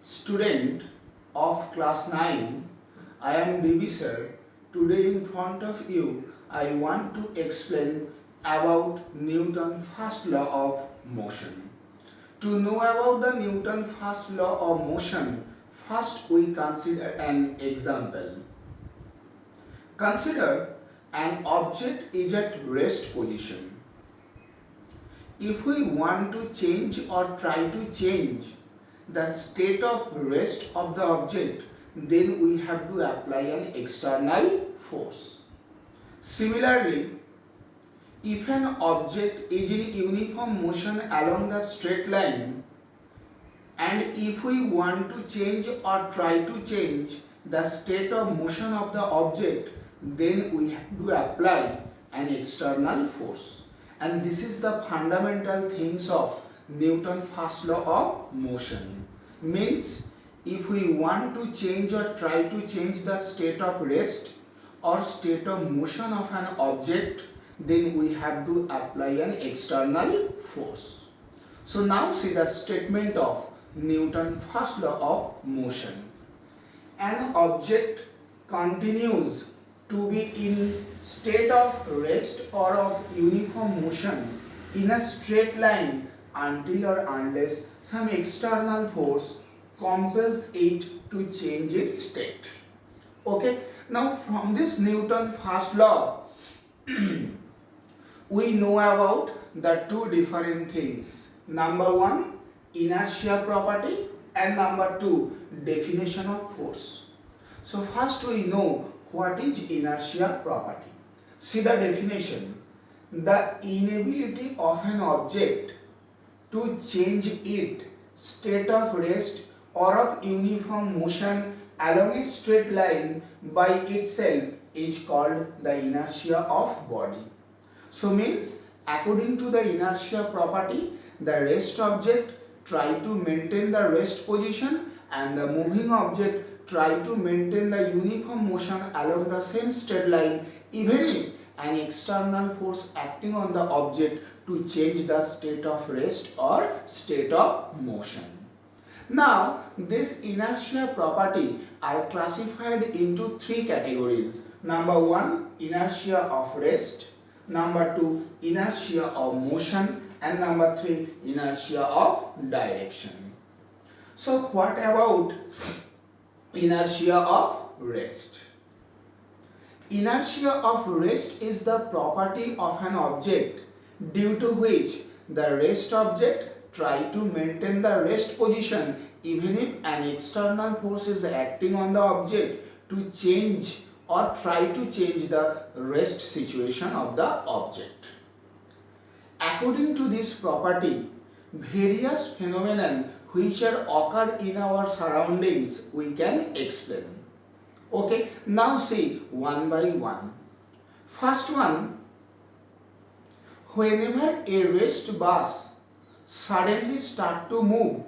Student of class 9, I am DB sir. Today in front of you, I want to explain about Newton's first law of motion. To know about the Newton's first law of motion, first we consider an example. Consider an object is at rest position. If we want to change or try to change the state of rest of the object, then we have to apply an external force. Similarly, if an object is in uniform motion along the straight line, and if we want to change or try to change the state of motion of the object, then we have to apply an external force. And this is the fundamental things of Newton's first law of motion. Means if we want to change or try to change the state of rest or state of motion of an object, then we have to apply an external force. So now see the statement of Newton's first law of motion. An object continues to be in state of rest or of uniform motion in a straight line until or unless some external force compels it to change its state. Okay, now from this Newton's first law we know about the two different things. Number one, inertia property, and number two, definition of force. So first we know what is inertia property. See the definition. The inability of an object to change its state of rest or of uniform motion along a straight line by itself is called the inertia of body. So means according to the inertia property, the rest object try to maintain the rest position and the moving object try to maintain the uniform motion along the same straight line, even if an external force acting on the object to change the state of rest or state of motion. Now this inertia property are classified into three categories. Number one, inertia of rest. Number two, inertia of motion. And number three, inertia of direction. So what about inertia of rest? Inertia of rest is the property of an object due to which the rest object try to maintain the rest position even if an external force is acting on the object to change or try to change the rest situation of the object. According to this property, various phenomena which are occur in our surroundings we can explain. Okay, now see one by one. First one, whenever a rest bus suddenly start to move,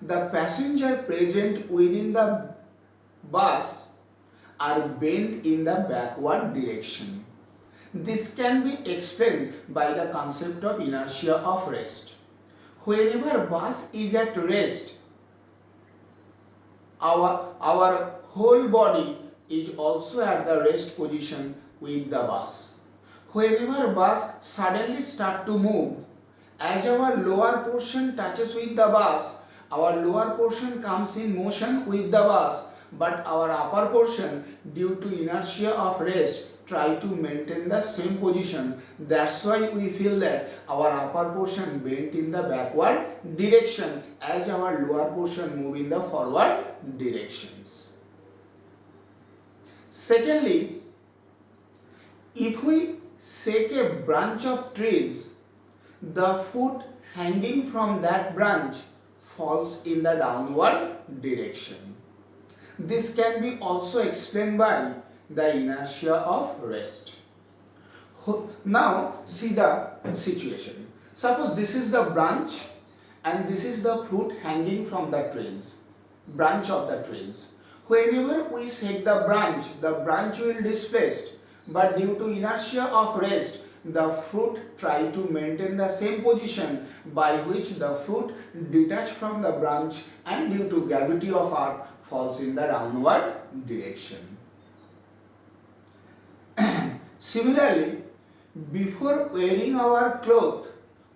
the passenger present within the bus are bent in the backward direction. This can be explained by the concept of inertia of rest. Whenever bus is at rest, our whole body is also at the rest position with the bus. Whenever bus suddenly start to move, as our lower portion touches with the bus, our lower portion comes in motion with the bus, but our upper portion due to inertia of rest try to maintain the same position. That's why we feel that our upper portion bent in the backward direction as our lower portion move in the forward directions. Secondly, if we shake a branch of trees, the foot hanging from that branch falls in the downward direction. This can be also explained by the inertia of rest. Now see the situation. Suppose this is the branch and this is the fruit hanging from the trees, branch of the trees. Whenever we shake the branch will displaced, but due to inertia of rest, the fruit try to maintain the same position, by which the fruit detached from the branch and due to gravity of earth falls in the downward direction. Similarly, before wearing our cloth,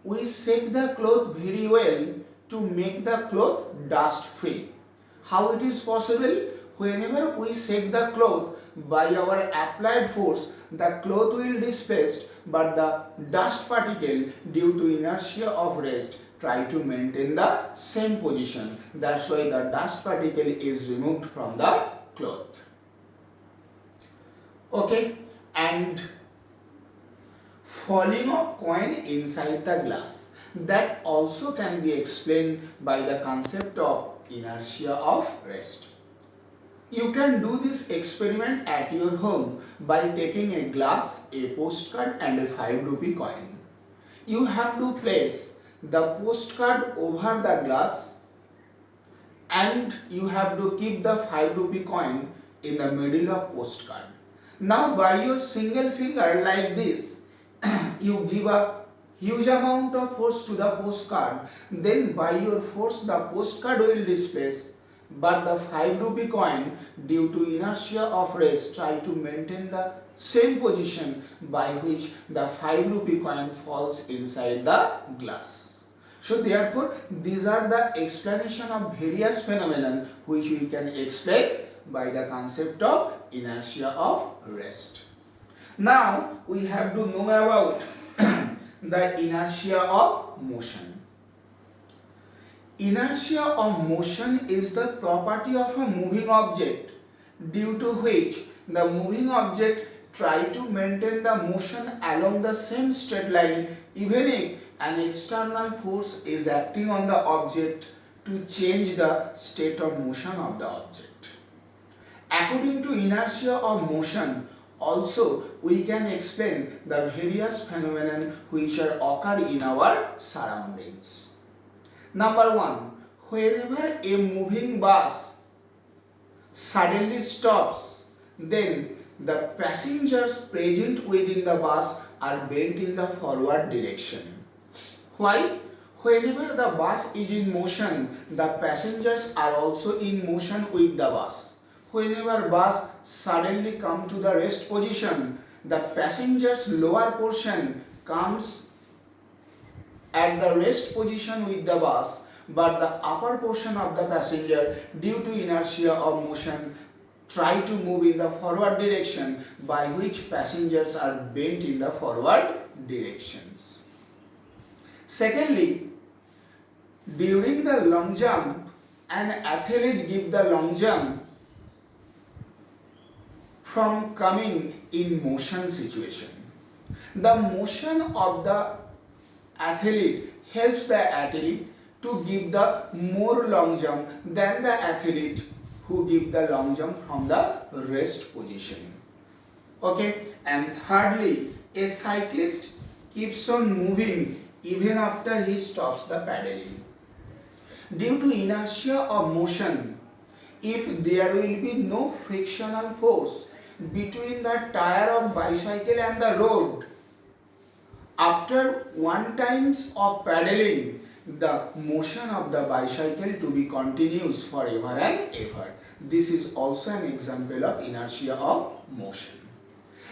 we shake the cloth very well to make the cloth dust free. How it is possible? Whenever we shake the cloth by our applied force, the cloth will displace, but the dust particle due to inertia of rest try to maintain the same position. That's why the dust particle is removed from the cloth. Okay, and falling of coin inside the glass, that also can be explained by the concept of inertia of rest. You can do this experiment at your home by taking a glass, a postcard and a 5 rupee coin. You have to place the postcard over the glass and you have to keep the 5 rupee coin in the middle of postcard. Now by your single finger like this, you give a huge amount of force to the postcard, then by your force the postcard will displace, but the 5 rupee coin due to inertia of rest try to maintain the same position, by which the 5 rupee coin falls inside the glass. So therefore these are the explanation of various phenomena which we can explain by the concept of inertia of rest. Now we have to know about the inertia of motion. Inertia of motion is the property of a moving object due to which the moving object try to maintain the motion along the same straight line even if an external force is acting on the object to change the state of motion of the object. According to inertia of motion, also we can explain the various phenomena which are occur in our surroundings. Number 1, whenever a moving bus suddenly stops, then the passengers present within the bus are bent in the forward direction. Why? Whenever the bus is in motion, the passengers are also in motion with the bus. Whenever bus suddenly come to the rest position, the passenger's lower portion comes at the rest position with the bus, but the upper portion of the passenger due to inertia of motion try to move in the forward direction, by which passengers are bent in the forward directions. Secondly, during the long jump, an athlete give the long jump from coming in motion situation. The motion of the athlete helps the athlete to give the more long jump than the athlete who give the long jump from the rest position. Okay, and thirdly, a cyclist keeps on moving even after he stops the paddling. Due to inertia of motion, if there will be no frictional force between the tire of bicycle and the road, after one times of paddling, the motion of the bicycle to be continuous forever and ever. This is also an example of inertia of motion.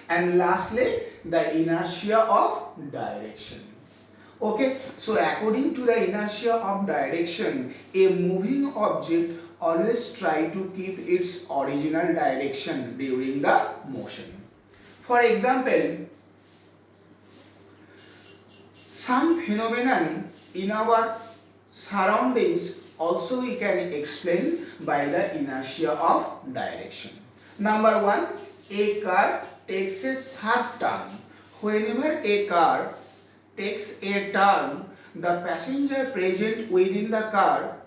And lastly, the inertia of direction. Okay, so according to the inertia of direction, a moving object always try to keep its original direction during the motion. For example, some phenomenon in our surroundings also we can explain by the inertia of direction. Number 1, a car takes a sharp turn. Whenever a car takes a turn, the passenger present within the car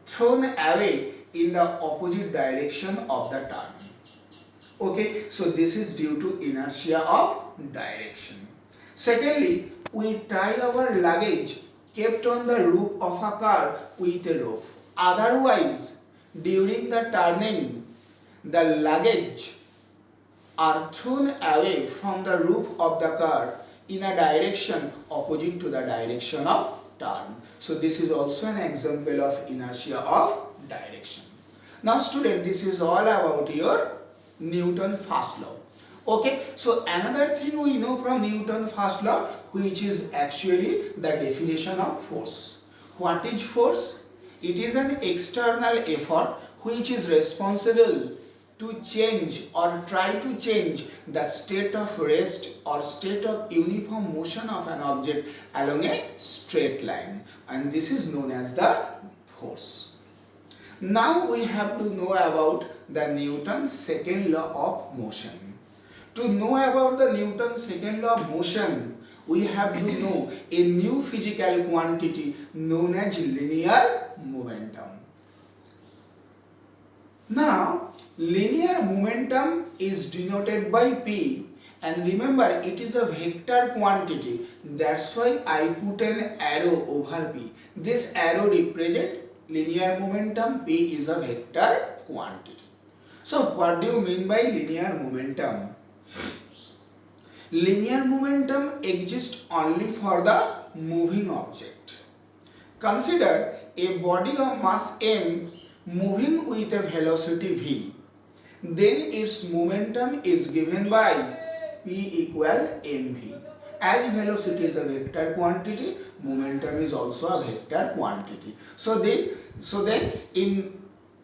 thrown away in the opposite direction of the turn. Okay, so this is due to inertia of direction. Secondly, we tie our luggage kept on the roof of a car with a rope. Otherwise, during the turning, the luggage are thrown away from the roof of the car in a direction opposite to the direction of turn. So this is also an example of inertia of direction. Now student, this is all about your Newton first law. Okay, so another thing we know from Newton first law, which is actually the definition of force. What is force? It is an external effort which is responsible to change or try to change the state of rest or state of uniform motion of an object along a straight line, and this is known as the force. Now we have to know about the Newton's second law of motion. To know about the Newton's second law of motion, we have to know a new physical quantity known as linear momentum. Now, linear momentum is denoted by P, and remember it is a vector quantity. That's why I put an arrow over P. This arrow represents linear momentum. P is a vector quantity. So what do you mean by linear momentum? Linear momentum exists only for the moving object. Consider a body of mass m moving with a velocity v. Then its momentum is given by P equal mv. As velocity is a vector quantity, momentum is also a vector quantity. So then in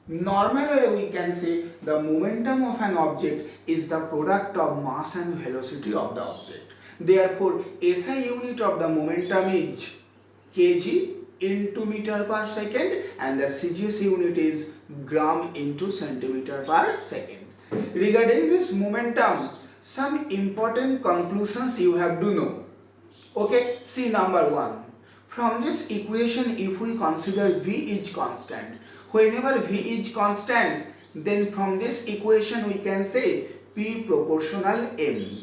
normal way we can say the momentum of an object is the product of mass and velocity of the object. Therefore, SI unit of the momentum is kg into meter per second, and the CGS unit is gram into centimeter per second. Regarding this momentum, some important conclusions you have to know. Okay, see number 1. From this equation, if we consider V is constant, whenever V is constant, then from this equation we can say P proportional M.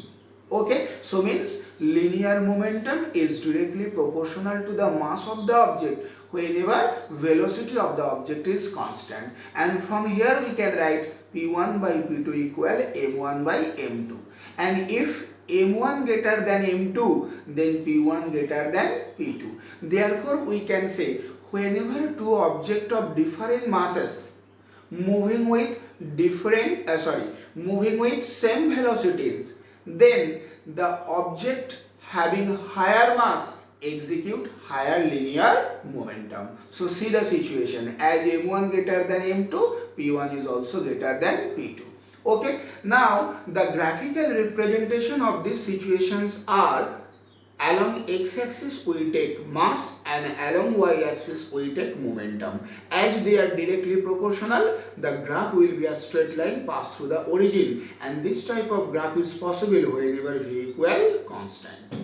Okay, so means linear momentum is directly proportional to the mass of the object whenever velocity of the object is constant, and from here we can write P1 by P2 equal M1 by M2, and if M1 greater than M2, then P1 greater than P2. Therefore we can say whenever two objects of different masses moving with same velocities, then the object having higher mass execute higher linear momentum. So see the situation, as M1 greater than M2, P1 is also greater than P2. Okay, now the graphical representation of these situations are: along x-axis we take mass and along y-axis we take momentum. As they are directly proportional, the graph will be a straight line passed through the origin, and this type of graph is possible whenever V equal constant.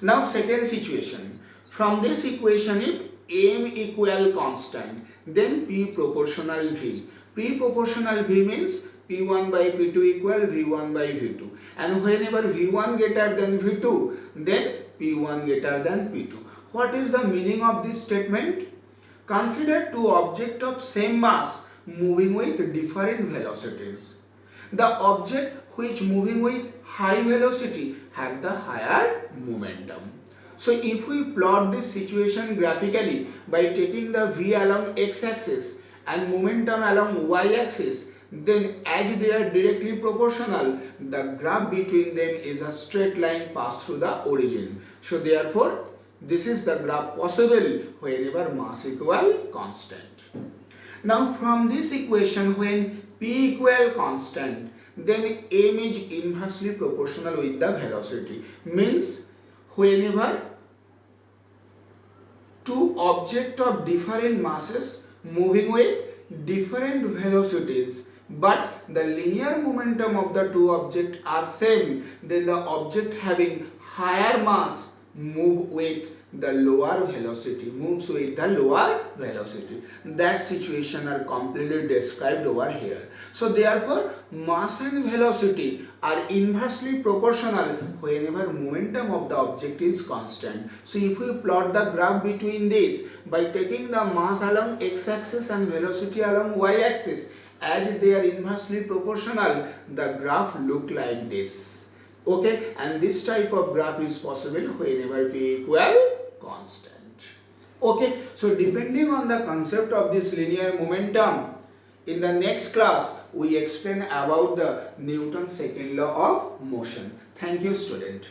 Now second situation, from this equation if M equal constant, then P proportional V. P proportional V means P1 by P2 equal V1 by V2, and whenever V1 greater than V2, then P1 greater than P2. What is the meaning of this statement? Consider two objects of same mass moving with different velocities. The object which moving with high velocity have the higher momentum. So if we plot this situation graphically by taking the V along x-axis and momentum along y-axis, then as they are directly proportional, the graph between them is a straight line passed through the origin. So therefore, this is the graph possible whenever mass equal constant. Now from this equation, when P equal constant, then M is inversely proportional with the velocity. Means whenever two objects of different masses moving with different velocities, but the linear momentum of the two objects are same, then the object having higher mass moves with the lower velocity. That situation are completely described over here. So therefore mass and velocity are inversely proportional whenever momentum of the object is constant. So if we plot the graph between this by taking the mass along x-axis and velocity along y-axis, as they are inversely proportional, the graph look like this. Okay, and this type of graph is possible whenever p equal constant. Okay, so depending on the concept of this linear momentum, in the next class we explain about the Newton's second law of motion. Thank you, student.